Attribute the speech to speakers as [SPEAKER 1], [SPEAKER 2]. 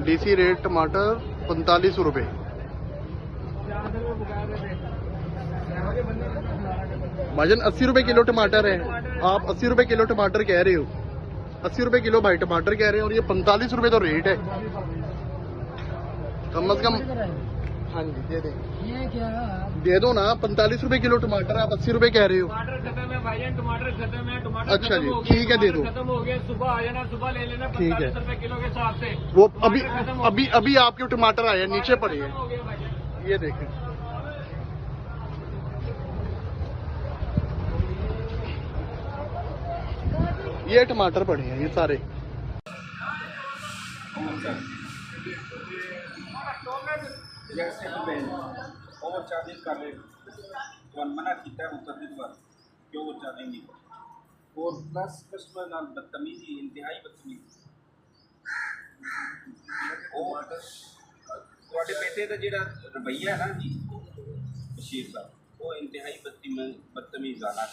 [SPEAKER 1] DC rate टमाटर 45 रुपये। भाईजान 80 रुपये किलो टमाटर है, आप 80 रुपये किलो टमाटर कह रहे हो, 80 रुपये किलो भाई टमाटर कह रहे हैं और ये 45 रुपये तो रेट है कम से कम। हाँ जी दे दे, ये क्या दे दो ना, 45 रुपए किलो टमाटर, आप 80 रुपए कह रहे हो। टमाटर खत्म है भाईजान, टमाटर खत्म है, टमाटर अच्छा जी ठीक है दे दो, खत्म हो गया, सुबह आ जाना, सुबह ले लेना 45 रुपए किलो के हिसाब से। वो अभी आपके टमाटर आए नीचे पड़े हैं, ये देखें। ये टमाटर पड़े हैं ये सारे।
[SPEAKER 2] ओवर चार्जिंग कर रहे हो, मना किया उतर दिन पर क्यों ओवर चार्जिंग नहीं और प्लस कस्टमर नाल बदतमीजी, इंतहाई बदतमीजी। ਤੁਹਾਡੇ ਬੇਟੇ ਦਾ ਜਿਹੜਾ ਰਵੱਈਆ ਹੈ ਨਾ ਜੀ ਬਸ਼ੀਰ ਸਾਹਿਬ, ਉਹ ਇੰਤਹਾਈ ਬਦਤਮੀਜ਼ ਆਣਾ।